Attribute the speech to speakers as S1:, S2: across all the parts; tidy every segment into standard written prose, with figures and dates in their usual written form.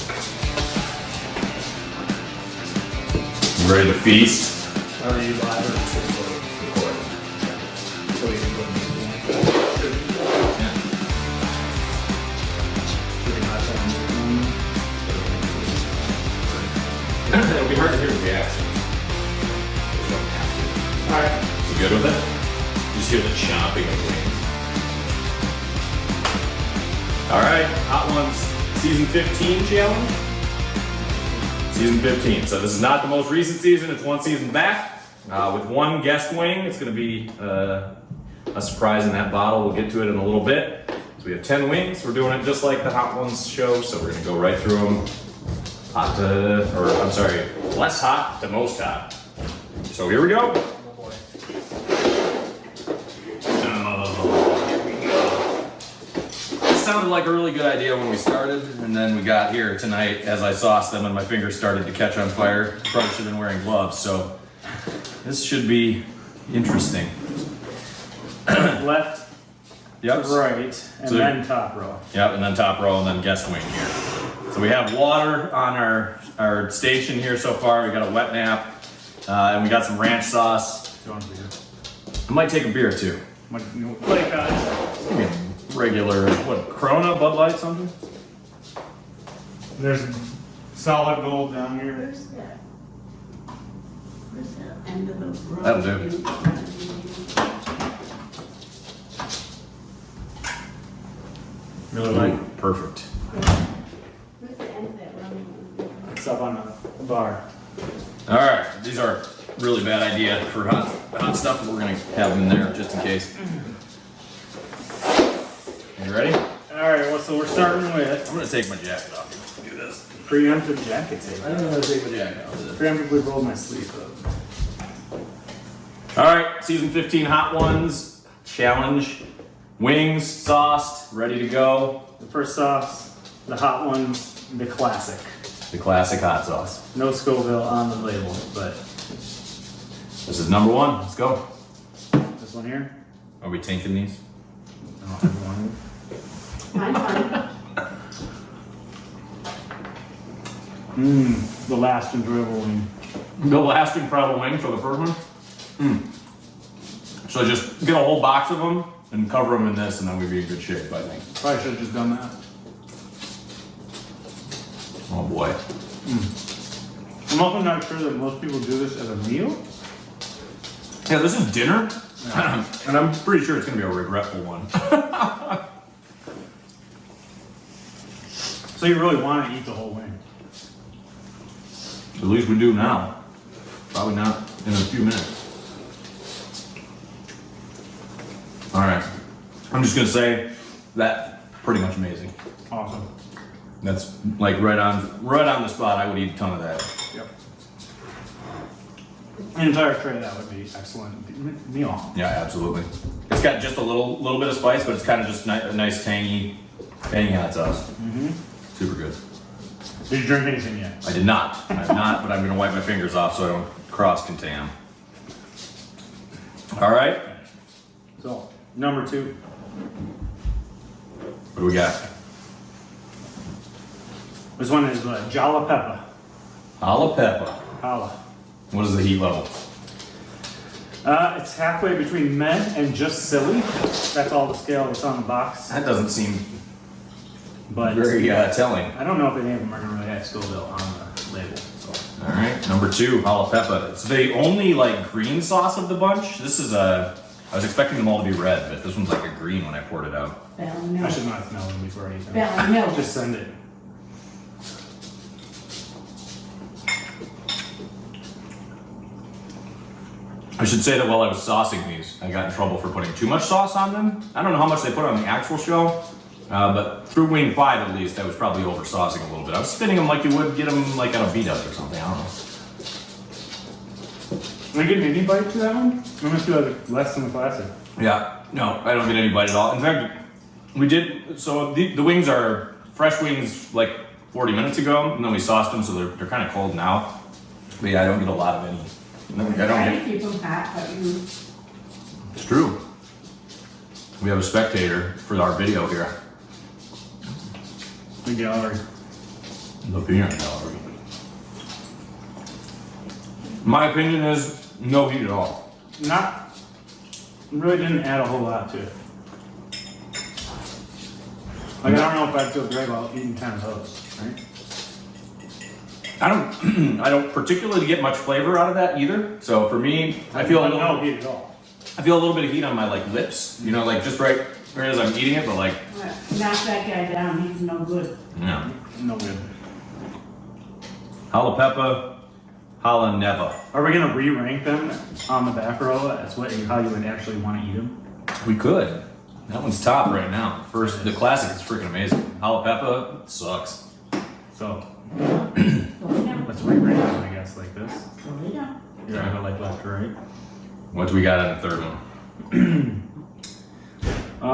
S1: You ready to feast?
S2: Are you live or recording? So we can put them
S1: It'll be hard to hear the reaction.
S2: Alright.
S1: You good with it? Just hear the chomping of wings. Alright, Hot Ones Season 15 challenge. Season 15. So this is not the most recent season, it's one season back. With one guest wing, it's going to be a surprise in that bottle. We'll get to it in a little bit. So we have 10 wings. We're doing it just like the Hot Ones show, so we're going to go right through them. Hot to, or I'm sorry, less hot to most hot. So here we go. Sounded like a really good idea when we started, and then we got here tonight as I sauced them and my fingers started to catch on fire. Probably should have been wearing gloves, so this should be interesting.
S2: Left
S1: Yep.
S2: to right, and then top row.
S1: Yep, and then top row, and then guest wing here. So we have water on our station here so far. We got a wet nap, and we got some ranch sauce.
S2: Do you want a beer?
S1: I might take a beer too.
S2: Like,
S1: Maybe a regular, what, Corona, Bud Light, something?
S2: there's solid gold down here.
S3: Where's that? Where's that end of the road?
S1: That'll do.
S2: Really like.
S1: Perfect.
S3: Where's the end of that road?
S2: It's up on the bar.
S1: All right, these are really bad idea for hot stuff, but we're gonna have them in there just in case. You ready?
S2: Alright, well, so we're starting with
S1: I'm gonna take my jacket off. Do this.
S2: preemptive jacket tape.
S1: I don't know how to take my jacket off.
S2: Preemptively rolled my sleeve up.
S1: All right, season 15 Hot Ones challenge. Wings, sauced, ready to go.
S2: The first sauce, the hot ones, the classic.
S1: The classic hot sauce.
S2: No Scoville on the label, but
S1: This is number one. Let's go.
S2: this one here.
S1: Are we tanking these?
S2: I don't have one.
S3: Mine's fine.
S2: The last enjoyable wing.
S1: The last incredible wing for the first one. So just get a whole box of them and cover them in this, and then we'd be in good shape, I think.
S2: Probably should have just done that.
S1: Oh boy.
S2: I'm also not sure that most people do this as a meal.
S1: Yeah, this is dinner, and I'm pretty sure it's gonna be a regretful one.
S2: So you really want to eat the whole wing.
S1: At least we do now. Probably not in a few minutes. All right. I'm just gonna say that pretty much amazing.
S2: Awesome.
S1: That's like right on the spot. I would eat a ton of that.
S2: Yep. An entire tray of that would be excellent meal.
S1: Yeah, absolutely. It's got just a little bit of spice, but it's kind of just a nice tangy hot sauce. Super good.
S2: Did you drink anything yet?
S1: I did not. I have not, but I'm gonna wipe my fingers off so I don't cross contam. All right.
S2: So, number 2.
S1: What do we got?
S2: This one is Jala Pepa.
S1: Jala Pepa.
S2: Jala.
S1: What is the heat level?
S2: It's halfway between men and just silly. That's all the scale that's on the box.
S1: That doesn't seem
S2: But
S1: very telling.
S2: I don't know if any of them are going to really have Scoville on the label. So.
S1: All right, number 2, Jala Pepa. It's the only like green sauce of the bunch. This is I was expecting them all to be red, but this one's like a green when I poured it out.
S3: Valley
S2: I
S3: milk.
S2: should not smell them before anything.
S3: Valley milk.
S2: Just send it.
S1: I should say that while I was saucing these, I got in trouble for putting too much sauce on them. I don't know how much they put on the actual show, but through wing 5 at least, I was probably over saucing a little bit. I was spinning them like you would get them like on a B-dub or something. I don't know.
S2: Are you getting any bite to that one? I must feel like less than the classic.
S1: Yeah, no, I don't get any bite at all. In fact, we did, so the wings are fresh wings like 40 minutes ago, and then we sauced them, so they're kind of cold now. But yeah, I don't get a lot of any. I don't
S3: Try
S1: get.
S3: to keep them hot, but you.
S1: It's true. We have a spectator for our video here.
S2: The gallery.
S1: The peanut gallery. My opinion is no heat at all.
S2: Really didn't add a whole lot to it. Like, I don't know if I'd feel great about eating 10 of those, right?
S1: I don't particularly get much flavor out of that either. So for me, I feel a
S2: no
S1: little,
S2: heat at all.
S1: I feel a little bit of heat on my like lips. You know, like just right as I'm eating it, but like,
S3: Knock that guy down, he's no good.
S1: no.
S2: No good.
S1: Hala Pepa, Hala Neva.
S2: Are we gonna re-rank them on the back row? That's how you would actually want to eat them.
S1: We could. That one's top right now. First, the classic is freaking amazing. Hala Pepa sucks.
S2: So
S3: Go down.
S2: let's re-rank them, I guess, like this.
S3: Go down.
S2: You're gonna go like left to right.
S1: What do we got on the third one?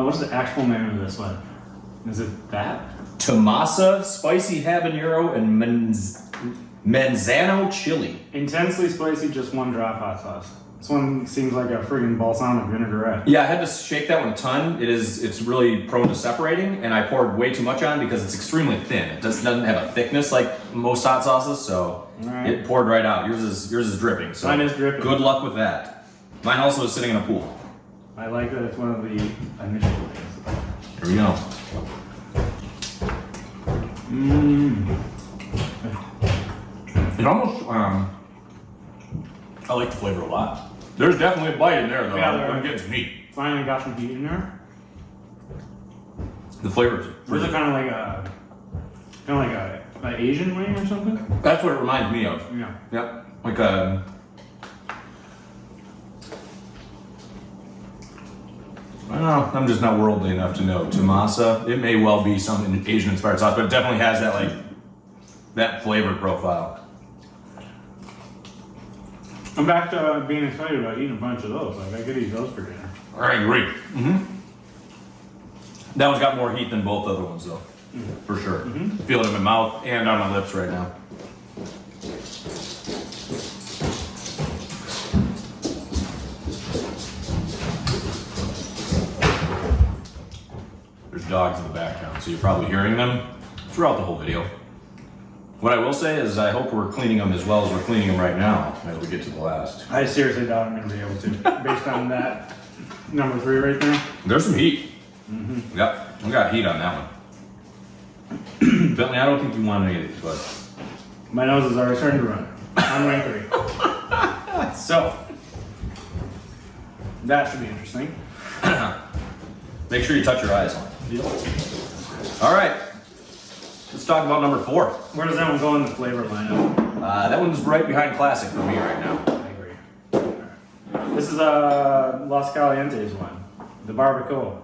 S2: What's the actual name of this one? Is it that?
S1: Tomasa, spicy habanero, and manzano chili.
S2: Intensely spicy, just 1 drop hot sauce. This one seems like a friggin' balsamic vinaigrette.
S1: Yeah, I had to shake that one a ton. It's really prone to separating, and I poured way too much on because it's extremely thin. It doesn't have a thickness like most hot sauces, so
S2: Alright.
S1: it poured right out. Yours is dripping. So
S2: Mine is dripping.
S1: Good luck with that. Mine also is sitting in a pool.
S2: I like that it's one of the initial things.
S1: Here we go.
S2: Mmm.
S1: It almost I like the flavor a lot. There's definitely a bite in there though.
S2: Yeah,
S1: I'm getting some meat.
S2: Finally got some heat in there.
S1: The flavors.
S2: Was it kind of like an Asian wing or something?
S1: That's what it reminds me of.
S2: Yeah.
S1: Yep. Like a. I don't know. I'm just not worldly enough to know. Tomasa. It may well be some Asian inspired sauce, but it definitely has that like that flavor profile.
S2: I'm back to being excited about eating a bunch of those. Like I could eat those for dinner.
S1: I agree. Mm-hmm. That one's got more heat than both other ones, though, for sure. Feel it in my mouth and on my lips right now. There's dogs in the background, so you're probably hearing them throughout the whole video. What I will say is I hope we're cleaning them as well as we're cleaning them right now as we get to the last.
S2: I seriously doubt I'm gonna be able to, based on that number 3 right there.
S1: There's some heat. We got heat on that one. Bentley, I don't think you want any of these, but
S2: My nose is already starting to run. On rank 3. So that should be interesting.
S1: make sure you touch your eyes. All right, let's talk about number 4.
S2: Where does that one go in the flavor lineup?
S1: That one's right behind classic for me right now.
S2: I agree. Alright. This is Los Calientes one, the Barbacoa.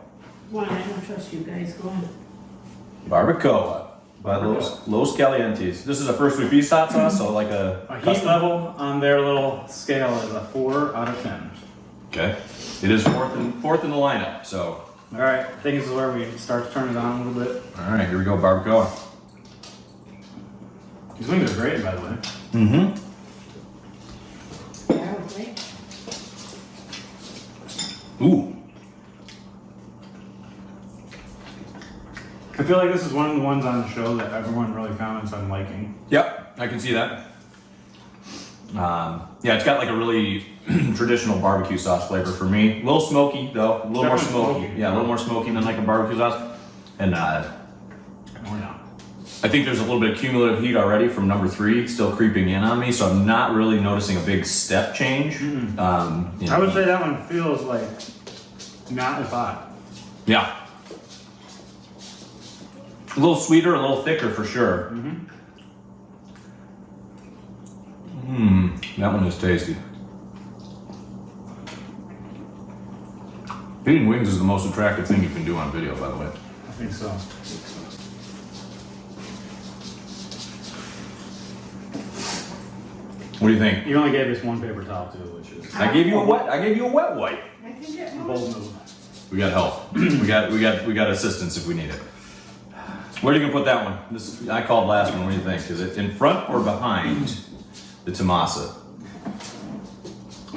S3: Why, I don't trust you guys going.
S1: Barbacoa by Los Calientes. This is a first week feast hot sauce, so like a
S2: A heat
S1: custom-
S2: level on their little scale is a 4 out of 10.
S1: Okay, it is fourth in the lineup. So
S2: All right, I think this is where we start to turn it on a little bit.
S1: all right, here we go, Barbacoa.
S2: These wings are great, by the way.
S1: Mm-hmm.
S3: Yeah, okay.
S1: Ooh.
S2: I feel like this is one of the ones on the show that everyone really comments on liking.
S1: Yep, I can see that. Yeah, it's got like a really traditional barbecue sauce flavor for me. A little smoky though, a little more
S2: Definitely
S1: smoky.
S2: smoky.
S1: Yeah, a little more smoky than like a barbecue sauce. And
S2: Oh yeah.
S1: I think there's a little bit of cumulative heat already from number 3 still creeping in on me, so I'm not really noticing a big step change. You know.
S2: I would say that one feels like not as hot.
S1: Yeah. A little sweeter, a little thicker for sure. That one is tasty. Eating wings is the most attractive thing you can do on video, by the way.
S2: I think so.
S1: What do you think?
S2: You only gave us one paper towel too, which is
S1: I gave you a wet wipe.
S3: I can get
S2: a
S3: more.
S2: bold move.
S1: We got help. we got assistance if we need it. Where are you gonna put that one? This I called last one. What do you think? Is it in front or behind the Tomasa?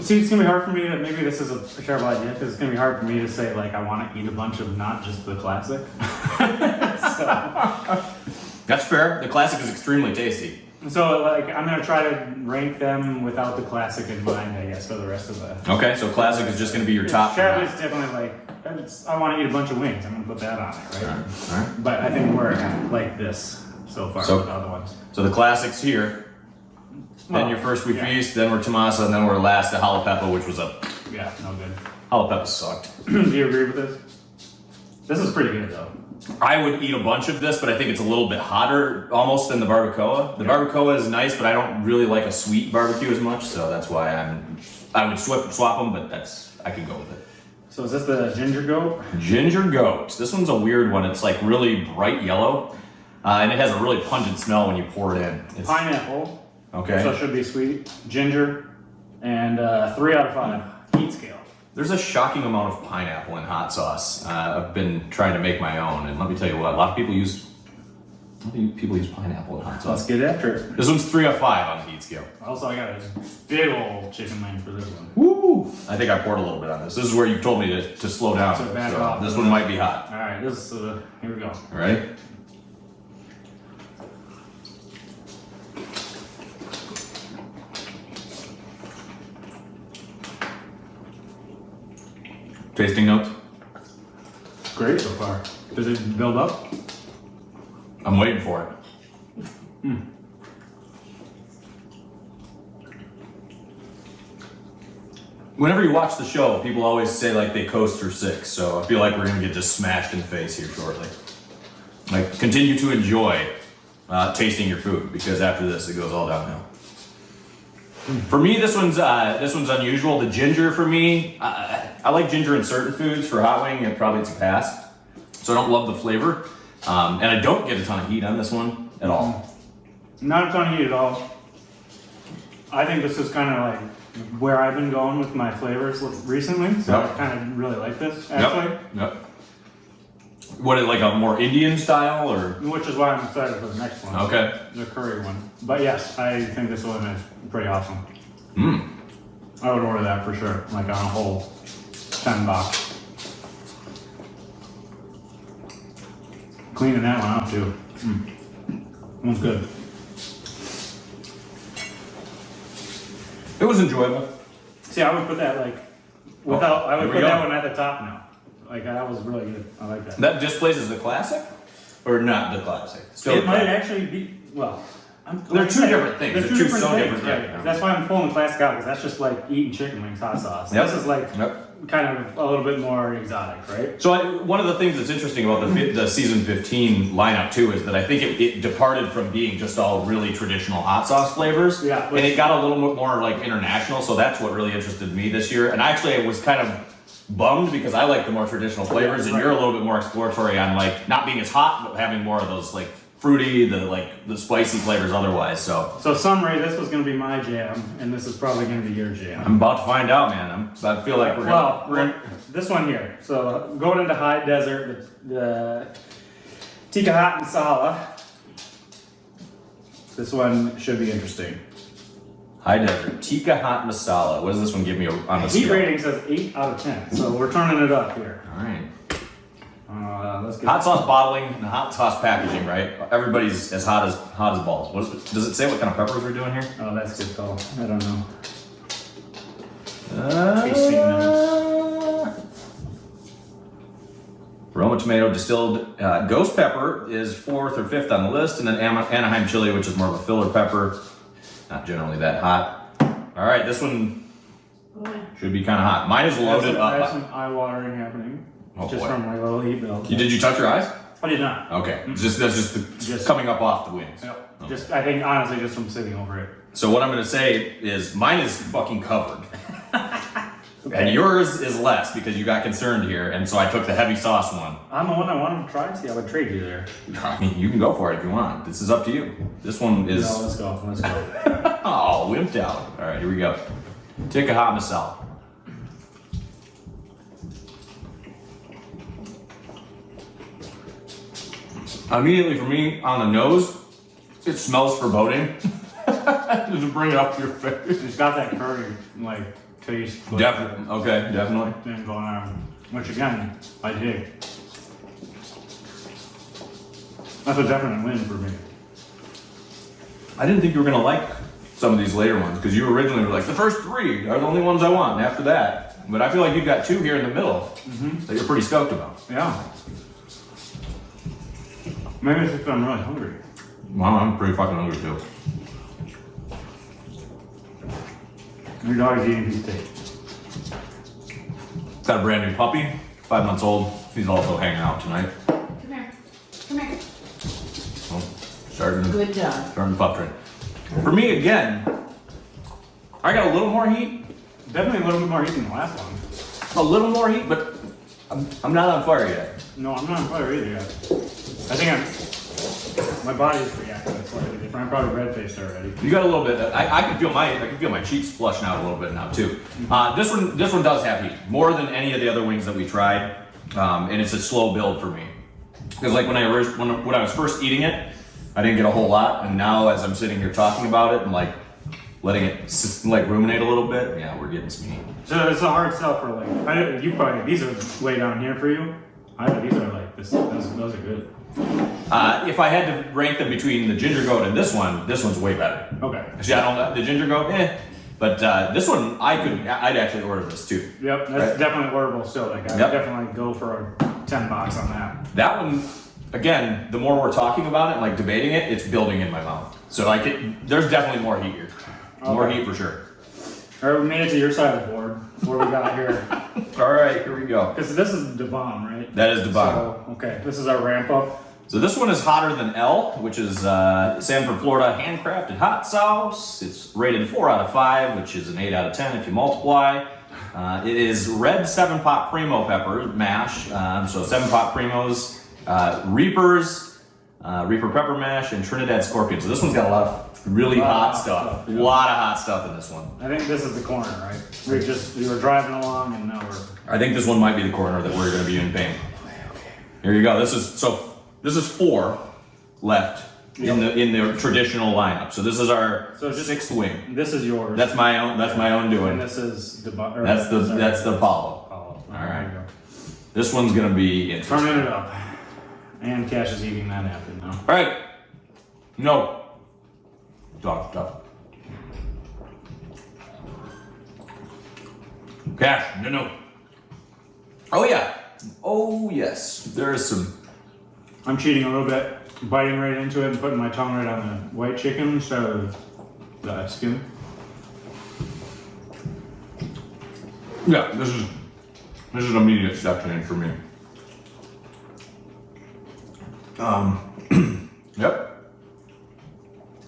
S2: See, it's gonna be hard for me to, maybe this is a terrible idea, because it's gonna be hard for me to say, like, I wanna eat a bunch of not just the classic. So,
S1: That's fair. The classic is extremely tasty.
S2: So like I'm gonna try to rank them without the classic in mind, I guess, for the rest of the.
S1: Okay, so classic is just going to be your top.
S2: Chevy is definitely like I want to eat a bunch of wings. I'm gonna put that on it, right?
S1: All right.
S2: But I think we're like this so far with the other ones.
S1: So the classics here. Then your first we feast. Then we're Tomasa, and then we're last the jalapeno, which was a.
S2: Yeah, no good.
S1: Jalapeno sucked.
S2: Do you agree with this? This is pretty good though.
S1: I would eat a bunch of this, but I think it's a little bit hotter almost than the barbacoa. The barbacoa is nice, but I don't really like a sweet barbecue as much, so that's why I would swap them, but I could go with it.
S2: So is this the ginger goat?
S1: Ginger goat. This one's a weird one. It's like really bright yellow, and it has a really pungent smell when you pour it in. It's,
S2: Pineapple.
S1: okay.
S2: So it should be sweet. Ginger, and 3 out of 5 heat scale.
S1: There's a shocking amount of pineapple in hot sauce. I've been trying to make my own, and let me tell you what, a lot of people use pineapple in hot sauce.
S2: Let's get after it.
S1: This one's 3 out of 5 on the heat scale.
S2: Also, I got a big old chicken wing for this one.
S1: Woo! I think I poured a little bit on this. This is where you told me to slow down.
S2: So back off.
S1: This one might be hot.
S2: All right, this is here we go.
S1: All right. Tasting notes?
S2: Great so far. Does it build up?
S1: I'm waiting for it. Whenever you watch the show, people always say like they coast through 6, so I feel like we're gonna get just smashed in the face here shortly. Like, continue to enjoy tasting your food, because after this it goes all downhill. For me, this one's unusual. The ginger for me, I like ginger in certain foods. For hot wing, probably it's a pass. So I don't love the flavor, and I don't get a ton of heat on this one at all.
S2: Not a ton of heat at all. I think this is kind of like where I've been going with my flavors recently, so
S1: Yep.
S2: I kind of really like this actually.
S1: Yep. What, like a more Indian style, or?
S2: Which is why I'm excited for the next one.
S1: Okay.
S2: The curry one. But yes, I think this one is pretty awesome. I would order that for sure, like on a whole 10 box. Cleaning that one out too. One's good.
S1: It was enjoyable.
S2: See, I would put that like without. I would
S1: here we
S2: put
S1: go.
S2: that one at the top now. Like that was really good. I like that.
S1: That displaces the classic, or not the classic? Still
S2: It
S1: the
S2: might
S1: classic.
S2: actually be well.
S1: They're two different things.
S2: They're two
S1: so
S2: different things.
S1: different.
S2: Right.
S1: Yeah.
S2: That's why I'm pulling classic out because that's just like eating chicken wings, hot sauce.
S1: Yep.
S2: This is like
S1: Yep.
S2: kind of a little bit more exotic, right?
S1: So one of the things that's interesting about the season 15 lineup too is that I think it departed from being just all really traditional hot sauce flavors,
S2: Yeah,
S1: and it got a little bit more like international. So that's what really interested me this year. And actually, I was kind of bummed because I like the more traditional flavors, and
S2: right.
S1: you're a little bit more exploratory on like not being as hot, but having more of those like fruity, the spicy flavors otherwise. So
S2: summary, this was going to be my jam, and this is probably going to be your jam.
S1: I'm about to find out, man. I feel like we're gonna.
S2: This one here. So going into high desert, the Tikk and Masala. This one should be interesting.
S1: High desert Tikka hot masala. What does this one give me on the
S2: Heat
S1: scale?
S2: rating says 8 out of 10, so we're turning it up here.
S1: All right.
S2: Let's get
S1: Hot sauce bottling and hot sauce packaging, right? Everybody's as hot as balls. What is it, does it say what kind of peppers we're doing here?
S2: Oh, that's a good call. I don't know.
S1: Tasting Roma tomato distilled ghost pepper is 4th or 5th on the list, and then Anaheim chili, which is more of a filler pepper. Not generally that hot. All right, this one should be kind of hot. Mine is loaded
S2: I have
S1: up.
S2: some eye watering happening.
S1: Oh,
S2: just
S1: boy.
S2: from my little heat bill.
S1: Did you touch your eyes?
S2: I did not.
S1: Okay, that's just coming up off the wings.
S2: Yep.
S1: Okay.
S2: Just, I think, honestly, just from sitting over it.
S1: So what I'm gonna say is mine is fucking covered. And yours is less because you got concerned here, and so I took the heavy sauce one.
S2: I'm the one I wanted to try. See, I would trade you there.
S1: I mean, you can go for it if you want. This is up to you. This one is...
S2: No, let's go. Let's go.
S1: Oh, wimped out. All right, here we go. Take a hot masala. Immediately for me, on the nose, it smells foreboding. Just bring it up to your face.
S2: It's got that curry, like, taste.
S1: Definitely. Okay, definitely.
S2: Thing going on. Which, again, I dig. That's a definite win for me.
S1: I didn't think you were gonna like some of these later ones because you originally were like, the first 3 are the only ones I want after that. But I feel like you've got 2 here in the middle that you're pretty stoked about.
S2: Yeah. Maybe it's just I'm really hungry.
S1: Wow, I'm pretty fucking hungry too.
S2: Your dog's eating his steak.
S1: Got a brand new puppy, 5 months old. He's also hanging out tonight.
S3: Come here. Come here.
S1: Oh, starting
S3: Good job.
S1: the pup train. For me, again, I got a little more heat.
S2: Definitely a little bit more heat than the last one.
S1: A little more heat, but I'm not on fire yet.
S2: No, I'm not on fire either yet. I think my body's reacting slightly different. I'm probably red-faced already.
S1: You got a little bit. I can feel my cheeks flushing out a little bit now too. This one does have heat more than any of the other wings that we tried, and it's a slow build for me. Because like when I was first eating it, I didn't get a whole lot, and now as I'm sitting here talking about it and like letting it like ruminate a little bit, yeah, we're getting some heat.
S2: So it's a hard sell for like, these are way down here for you. These are like, those are good.
S1: If I had to rank them between the ginger goat and this one's way better.
S2: Okay.
S1: See, the ginger goat, but this one I'd actually order this too.
S2: Yep, that's
S1: Right.
S2: definitely orderable still. Like, I'd
S1: Yep.
S2: definitely go for $10 on that.
S1: That one, again, the more we're talking about it and like debating it, it's building in my mouth. So like, there's definitely more heat here. More
S2: Okay.
S1: heat for sure.
S2: All right, we made it to your side of the board. What do we got here?
S1: All right, here we go.
S2: Because this is the bomb, right?
S1: That is the bomb.
S2: So, okay, this is our ramp up.
S1: So this one is hotter than L, which is Sanford, Florida, handcrafted hot sauce. It's rated 4 out of 5, which is an 8 out of 10 if you multiply. It is red 7-pot primo pepper mash. So 7-pot primos, Reapers, Reaper pepper mash, and Trinidad scorpion. So this one's got a lot of really hot stuff. A lot of hot stuff in this one.
S2: I think this is the corner, right? We were driving along and now we're...
S1: I think this one might be the corner that we're going to be in pain. Here you go. This is 4 left in the traditional lineup. So this is our 6th wing.
S2: This is yours.
S1: That's my own doing.
S2: And this is the...
S1: That's the Apollo.
S2: All
S1: right. This one's going to be interesting.
S2: Turning it up. And Cash is eating that napkin now.
S1: All right. No. Stop. Cash, no. Oh yeah. Oh yes. There is some.
S2: I'm cheating a little bit, biting right into it and putting my tongue right on the white chicken instead of the skin.
S1: Yeah, this is immediate step change for me. Yep.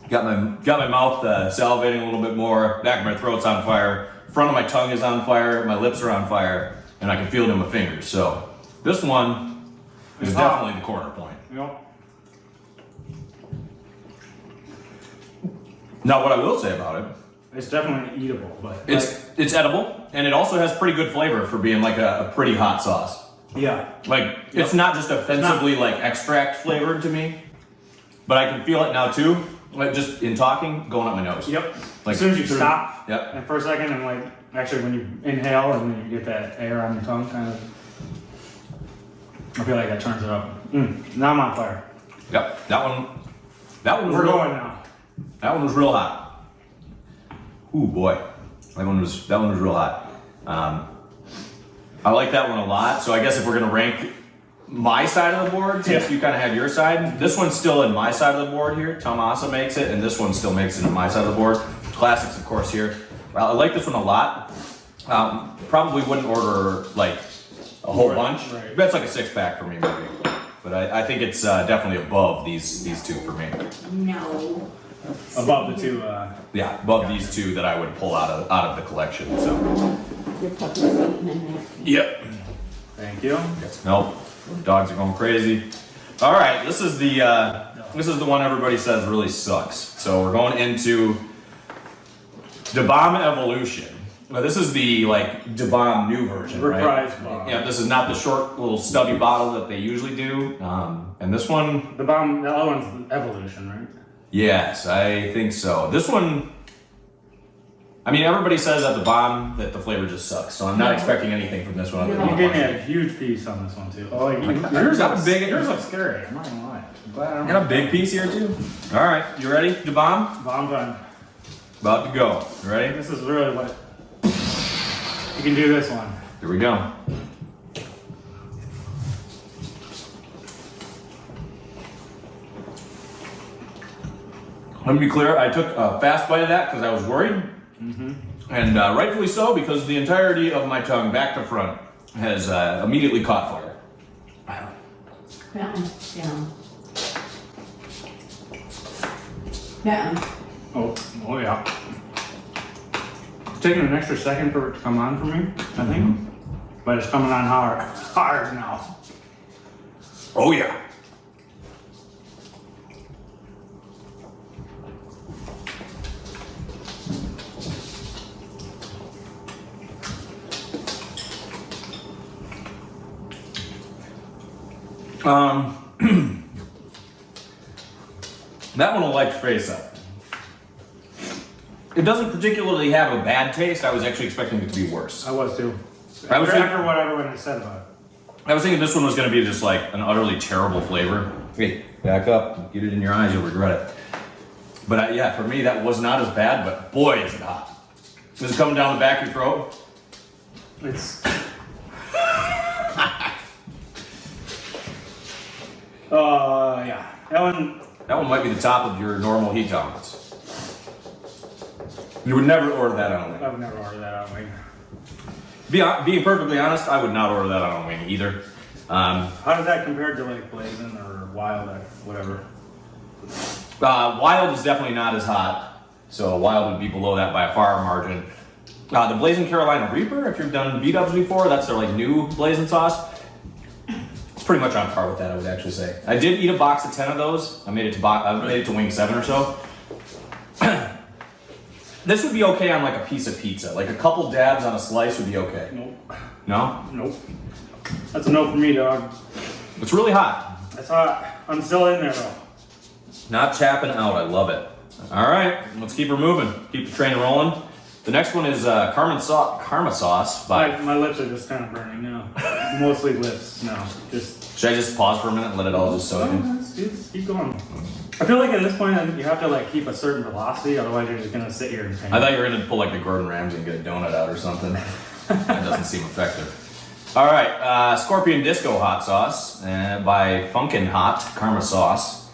S1: Got my mouth salivating a little bit more. Back of my throat's on fire. Front of my tongue is on fire. My lips are on fire, and I can feel it in my fingers. So this one is definitely the corner point.
S2: Yep.
S1: Now, what I will say about it,
S2: It's definitely eatable, but
S1: it's edible, and it also has pretty good flavor for being like a pretty hot sauce.
S2: yeah.
S1: Like, it's not just offensively like extract flavored to me, but I can feel it now too. Like just in talking, going up my nose.
S2: Yep.
S1: Like,
S2: as soon as you stop,
S1: Yep.
S2: and for a second, and like actually when you inhale and then you get that air on your tongue, kind of, I feel like that turns it up. Now I'm on fire.
S1: Yep. That one was
S2: We're
S1: real,
S2: going now.
S1: That one was real hot. Ooh boy, that one was real hot. I like that one a lot. So I guess if we're gonna rank my side of the board, since you kind of have your side, this one's still in my side of the board here. Tomasa makes it, and this one still makes it in my side of the board. Classics, of course, here. I like this one a lot. Probably wouldn't order like a whole bunch.
S2: Right.
S1: That's like a 6-pack for me, maybe. But I think it's definitely above these two for me.
S3: No.
S2: Above the two.
S1: Yeah, above these two that I would pull out of the collection. So.
S3: Your puppy's eating a napkin.
S1: Yep.
S2: Thank you.
S1: Nope. Dogs are going crazy. All right, this is the one everybody says really sucks. So we're going into the Bomb Evolution. Well, this is the like Da Bomb new version,
S2: Reprise
S1: right?
S2: bomb.
S1: Yeah, this is not the short little stubby bottle that they usually do. And this one,
S2: The other one's Evolution, right?
S1: yes, I think so. This one, I mean, everybody says at the bottom that the flavor just sucks, so I'm not expecting anything from this one. Other
S2: You
S1: than
S2: gave me a huge piece on this one too. Oh, yours looks scary. I'm not gonna lie. I'm glad I don't
S1: Got a big piece here too. All right, you ready to bomb?
S2: Bomb time.
S1: About to go. You ready?
S2: This is really what you can do. This one.
S1: Here we go. Let me be clear. I took a fast bite of that because I was worried, and rightfully so, because the entirety of my tongue, back to front, has immediately caught fire.
S3: That one, down. That one.
S2: Oh yeah. It's taking an extra second for it to come on for me, I think. But it's coming on hard now.
S1: Oh yeah. That one will like face up. It doesn't particularly have a bad taste. I was actually expecting it to be worse.
S2: I was too.
S1: I was
S2: After what everyone has said about it.
S1: I was thinking this one was going to be just like an utterly terrible flavor. Hey, back up, get it in your eyes, you'll regret it. But yeah, for me that was not as bad, but boy is it hot. Is it coming down the back of your throat?
S2: It's. Yeah.
S1: That one might be the top of your normal heat tolerance. You would never order that on a wing.
S2: I would never order that on wing.
S1: Being perfectly honest, I would not order that on a wing either.
S2: How does that compare to like Blazing or Wild or whatever?
S1: Wild is definitely not as hot, so Wild would be below that by a far margin. The Blazing Carolina Reaper, if you've done B-dubs before, that's their like new blazing sauce. It's pretty much on par with that, I would actually say. I did eat a box of 10 of those. I made it to wing 7 or so. This would be okay on like a piece of pizza. Like a couple dabs on a slice would be okay.
S2: Nope.
S1: No?
S2: Nope. That's a no for me, dog.
S1: It's really hot.
S2: That's hot. I'm still in there though.
S1: Not chapping out. I love it. All right, let's keep her moving. Keep the train rolling. The next one is Karma sauce by.
S2: My lips are just kind of burning now. Mostly lips now. Just.
S1: Should I just pause for a minute and let it all just soak in?
S2: Just keep going. I feel like at this point you have to like keep a certain velocity, otherwise you're just gonna sit here and pain.
S1: I thought you were gonna pull like the Gordon Ramsay and get a donut out or something. That doesn't seem effective. All right, Scorpion Disco hot sauce by Funkin' Hot Karma sauce.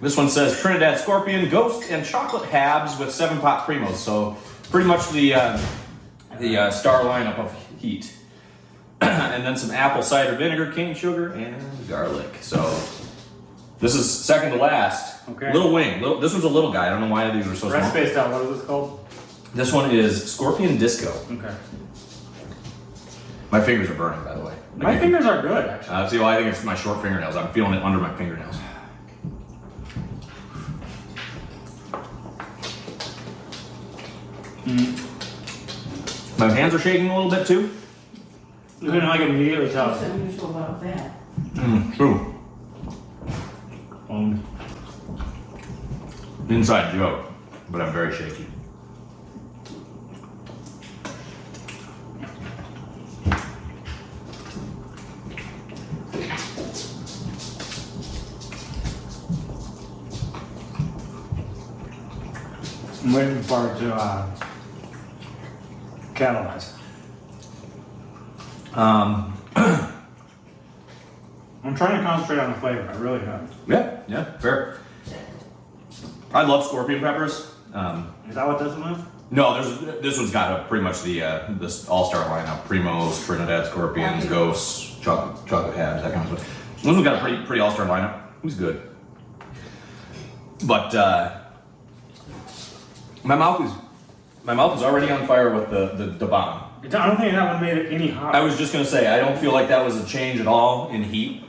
S1: This one says Trinidad Scorpion, Ghost, and Chocolate Habs with 7-pot primos. So pretty much the star lineup of heat. And then some apple cider vinegar, cane sugar, and garlic. So this is second to last.
S2: Okay.
S1: Little wing. This one's a little guy. I don't know why these were so small.
S2: Rest spaced out. What is this called?
S1: This one is Scorpion Disco.
S2: Okay.
S1: My fingers are burning, by the way.
S2: My fingers are good, actually.
S1: See, well, I think it's my short fingernails. I'm feeling it under my fingernails. My hands are shaking a little bit too.
S2: You can like immediately tell.
S3: What's unusual about that?
S1: True. Inside joke, but I'm very shaky.
S2: I'm waiting for it to catalyze. I'm trying to concentrate on the flavor. I really am.
S1: Yeah, fair. I love scorpion peppers.
S2: Is that what this one is?
S1: No, this one's got pretty much this all-star lineup: Primos, Trinidad Scorpions, Ghosts, chocolate Habs, that kind of stuff. This one's got a pretty all-star lineup. It was good, but my mouth is already on fire with the bomb.
S2: I don't think that one made it any hotter.
S1: I was just gonna say I don't feel like that was a change at all in heat.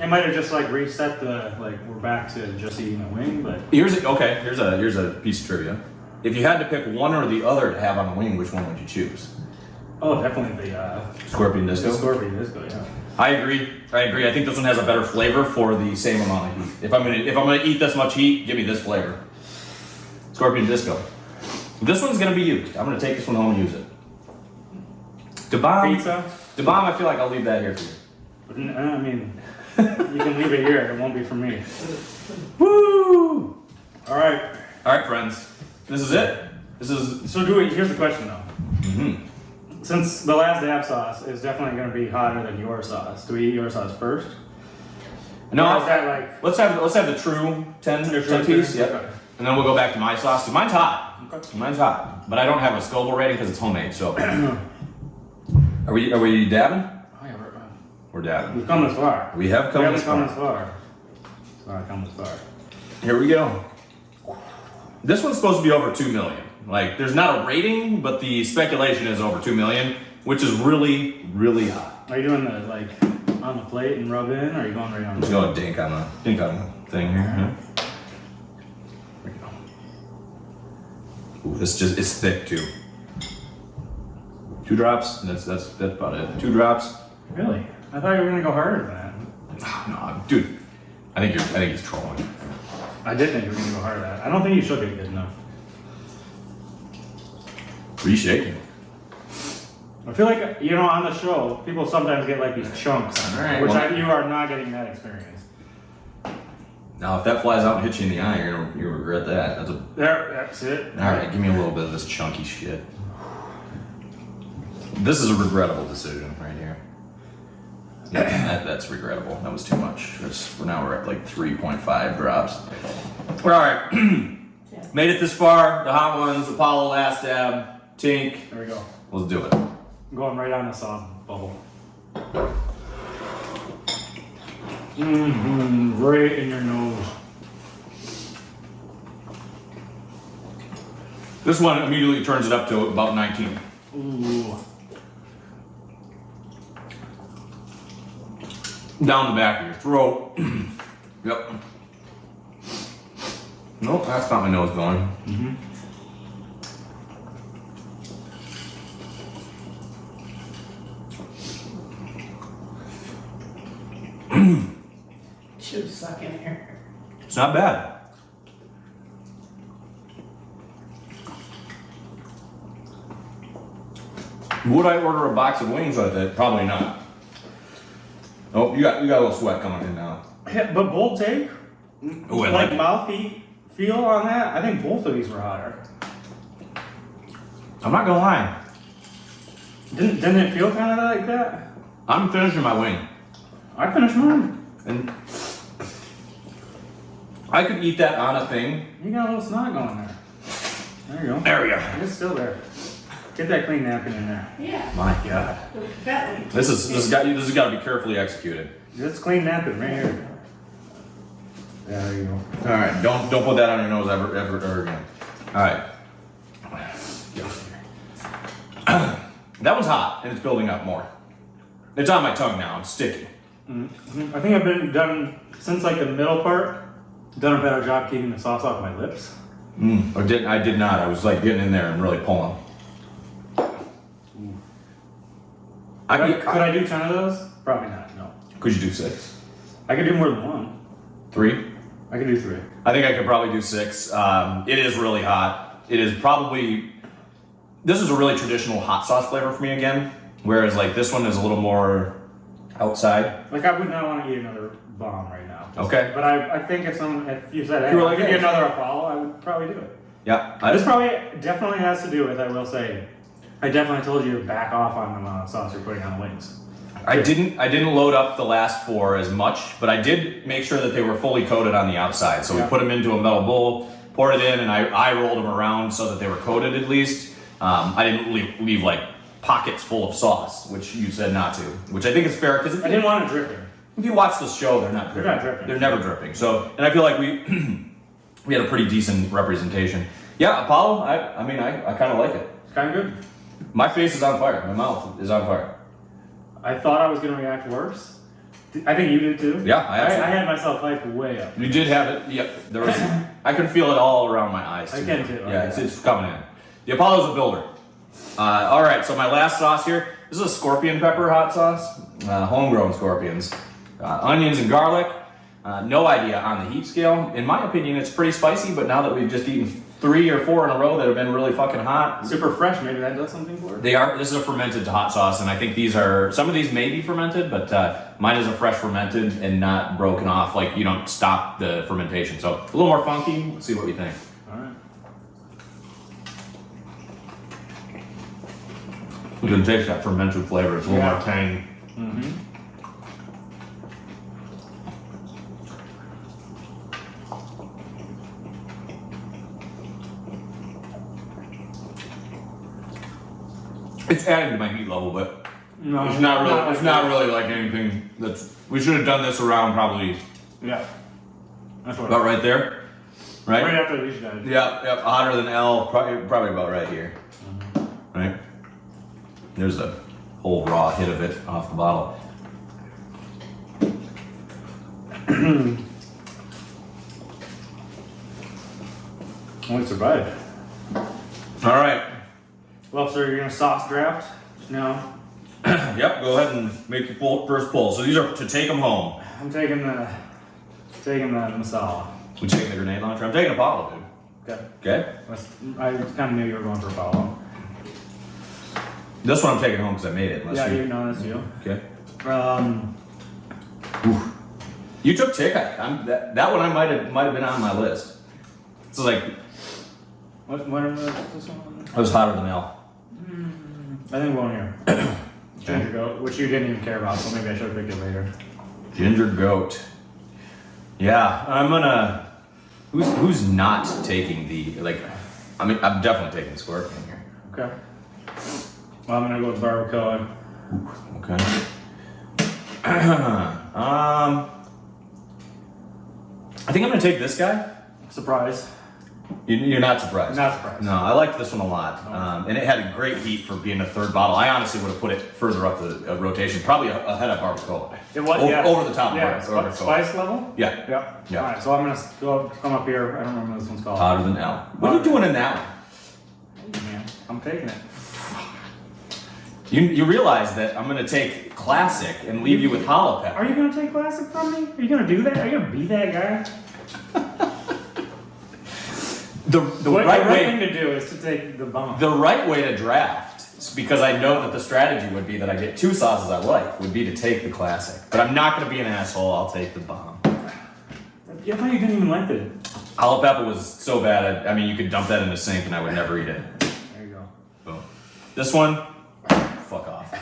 S2: It might have just like reset we're back to just eating a wing, but
S1: Here's a piece of trivia. If you had to pick one or the other to have on the wing, which one would you choose?
S2: oh, definitely the
S1: Scorpion Disco.
S2: Scorpion Disco, yeah.
S1: I agree. I think this one has a better flavor for the same amount of heat. If I'm gonna eat this much heat, give me this flavor. Scorpion Disco. This one's gonna be used. I'm gonna take this one home and use it. The bomb.
S2: Pizza.
S1: The bomb. I feel like I'll leave that here for you.
S2: I mean, you can leave it here. It won't be for me.
S1: Woo!
S2: All right.
S1: All right, friends. This is it. This is.
S2: So here's the question though. Since the last dab sauce is definitely going to be hotter than your sauce, do we eat your sauce first?
S1: No.
S2: Or is that like
S1: Let's have the true 10 piece. Yep.
S2: Okay.
S1: And then we'll go back to my sauce. Mine's hot.
S2: Okay.
S1: Mine's hot. But I don't have a Scoville rating because it's homemade. So. Are we dabbing?
S2: Oh, yeah,
S1: We're dabbing.
S2: we've come this far.
S1: We have come
S2: We
S1: this
S2: haven't come
S1: far.
S2: this far. Sorry, come this far.
S1: Here we go. This one's supposed to be over 2 million. Like, there's not a rating, but the speculation is over 2 million, which is really, really hot.
S2: Are you doing the like on the plate and rub in, or are you going right on?
S1: Just go dink on the thing here. There we go. Ooh, it's thick too. 2 drops, and that's about it. 2 drops.
S2: Really? I thought you were gonna go harder than that.
S1: No, dude. I think he's trolling.
S2: I did think you were gonna go harder than that. I don't think you shook it good enough.
S1: Reshaking.
S2: I feel like, you know, on the show, people sometimes get like these chunks,
S1: All right,
S2: which
S1: well-
S2: you are not getting that experience.
S1: Now, if that flies out and hits you in the eye, you're gonna regret that.
S2: That's it.
S1: All right, give me a little bit of this chunky shit. This is a regrettable decision right here. Yeah, that's regrettable. That was too much. Now we're at like 3.5 drops. All right, made it this far. The hot ones, Apollo last dab, Tikk.
S2: There we go.
S1: Let's do it.
S2: I'm going right on the sauce bubble. Right in your nose.
S1: This one immediately turns it up to about 19.
S2: Ooh.
S1: Down the back of your throat. Yep. Nope, that's not my nose going.
S3: Should suck in here.
S1: It's not bad. Would I order a box of wings with it? Probably not. Oh, you got a little sweat coming in now.
S2: Yeah, but bold take,
S1: Ooh, I
S2: like
S1: like it.
S2: mouth feel on that, I think both of these were hotter.
S1: I'm not gonna lie.
S2: Didn't it feel kind of like that?
S1: I'm finishing my wing,
S2: I finished mine.
S1: and I could eat that on a thing.
S2: You got a little snot going there. There you go.
S1: There we go.
S2: It's still there. Get that clean napkin in there.
S3: Yeah.
S1: My God,
S3: That one.
S1: this has got to be carefully executed.
S2: Just clean napkin right here. There you go.
S1: All right, don't put that on your nose ever again. All right. That one's hot and it's building up more. It's on my tongue now. It's sticky.
S2: I think I've done since like the middle part, done a better job keeping the sauce off my lips.
S1: I did not. I was like getting in there and really pulling.
S2: Could I do 10 of those? Probably not. No.
S1: Could you do 6?
S2: I could do more than one.
S1: 3?
S2: I could do 3.
S1: I think I could probably do 6. It is really hot. It is probably. This is a really traditional hot sauce flavor for me again, whereas like this one is a little more outside.
S2: Like I would not want to eat another bomb right now.
S1: Okay.
S2: But I think if you said, hey,
S1: You were
S2: I'll
S1: like,
S2: give you
S1: hey.
S2: another Apollo, I would probably do it.
S1: Yeah.
S2: This probably definitely has to do with, I will say, I definitely told you to back off on the amount of sauce you're putting on the wings.
S1: I didn't load up the last 4 as much, but I did make sure that they were fully coated on the outside. So we
S2: Yeah.
S1: put them into a metal bowl, poured it in, and I rolled them around so that they were coated at least. I didn't leave like pockets full of sauce, which you said not to, which I think is fair because
S2: I didn't want it dripping.
S1: if you watch the show, they're not dripping.
S2: They're not dripping.
S1: They're never dripping. So, and I feel like we had a pretty decent representation. Yeah, Apollo. I mean, I kind of like it.
S2: It's kind of good.
S1: My face is on fire. My mouth is on fire.
S2: I thought I was going to react worse. I think you did too.
S1: Yeah, I absolutely-
S2: had myself hyped way up.
S1: You did have it. Yep. There was. I could feel it all around my eyes.
S2: I can too.
S1: Yeah, it's coming in. The Apollo's a builder. All right. So my last sauce here. This is a scorpion pepper hot sauce. Homegrown scorpions. Onions and garlic. No idea on the heat scale. In my opinion, it's pretty spicy. But now that we've just eaten 3 or 4 in a row that have been really fucking hot.
S2: Super fresh, maybe that does something for it.
S1: They are. This is a fermented hot sauce, and I think these are. Some of these may be fermented, but mine is a fresh fermented and not broken off. Like you don't stop the fermentation, so a little more funky. Let's see what we think.
S2: All right.
S1: You can taste that fermented flavor. It's a little more tang.
S2: Mm-hmm.
S1: It's adding to my heat level, but
S2: No,
S1: it's not really. It's not really like anything that's. We should have done this around probably
S2: Yeah. That's what.
S1: about right there, right?
S2: Right after these guys.
S1: Yep, hotter than L, probably about right here, right? There's a whole raw hit of it off the bottle.
S2: Only survived.
S1: All right.
S2: Well, sir, you're gonna sauce draft? No.
S1: Yep, go ahead and make your first pull. So these are to take them home.
S2: I'm taking the masala.
S1: We taking the grenade launcher. I'm taking a bottle, dude.
S2: Okay.
S1: Okay.
S2: I kind of knew you were going for a bottle.
S1: This one I'm taking home because I made it.
S2: Yeah, you know that's you.
S1: Okay.
S2: Oof.
S1: You took Tikk. That one I might have been on my list. It's like
S2: What is this one?
S1: it was hotter than L.
S2: I think one here. Ginger goat, which you didn't even care about, so maybe I should have picked it later.
S1: Ginger goat. Yeah, I'm gonna. Who's not taking the like? I mean, I'm definitely taking the scorpion here.
S2: Okay. Well, I'm gonna go with barbacoa.
S1: Okay. I think I'm gonna take this guy.
S2: Surprise.
S1: You're not surprised.
S2: Not surprised.
S1: No, I liked this one a lot, and it had a great heat for being a third bottle. I honestly would have put it further up the rotation, probably ahead of Barbacoa.
S2: It was
S1: Over the top
S2: Yeah,
S1: of Barbacoa.
S2: spice level?
S1: Yeah.
S2: Yeah. Alright, so I'm gonna come up here. I don't remember what this one's called.
S1: Hotter than L. What are you doing in that one?
S2: Man, I'm taking it.
S1: You realize that I'm gonna take classic and leave you with jalapeno.
S2: Are you gonna take classic from me? Are you gonna do that? Are you gonna be that guy?
S1: The right way
S2: thing to do is to take the bomb.
S1: The right way to draft, because I know that the strategy would be that I get 2 sauces I like, would be to take the classic. But I'm not going to be an asshole. I'll take the bomb.
S2: I thought you didn't even like it.
S1: Jalapeno was so bad. I mean, you could dump that in the sink and I would never eat it.
S2: There you go.
S1: Boom. This one, fuck off.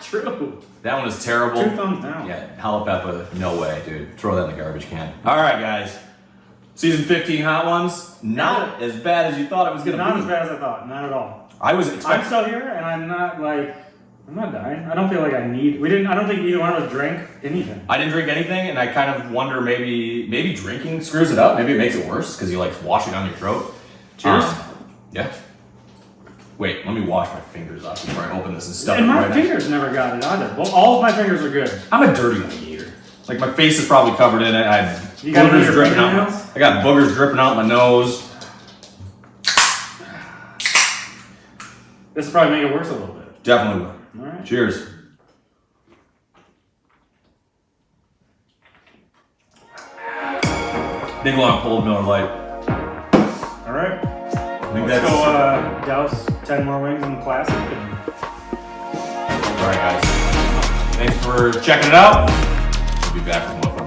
S2: True.
S1: That one is terrible.
S2: 2 thumbs down.
S1: Yeah, jalapeno, no way, dude. Throw that in the garbage can. All right, guys. Season 15 Hot Ones, not as bad as you thought it was going to be.
S2: Not as bad as I thought. Not at all.
S1: I was
S2: I'm
S1: expecting.
S2: still here, and I'm not dying. I don't feel like I need. I don't think either one of us drank anything.
S1: I didn't drink anything, and I kind of wonder maybe drinking screws it up. Maybe it makes it worse because you like wash it down your throat.
S2: Cheers.
S1: Yeah. Wait, let me wash my fingers off before I open this and stuff.
S2: And
S1: it
S2: my
S1: right
S2: fingers never got it either. Well, all of my fingers are good.
S1: I'm a dirty one eater. Like my face is probably covered in it.
S2: You got
S1: boogers
S2: your
S1: dripping out.
S2: fingernails?
S1: I got boogers dripping out my nose.
S2: This will probably make it worse a little bit.
S1: Definitely will.
S2: All right.
S1: Cheers. Big long cold Miller Lite.
S2: All right.
S1: I think
S2: Let's
S1: that's
S2: go douse 10 more wings in the classic.
S1: all right, guys. Thanks for checking it out. We'll be back with more.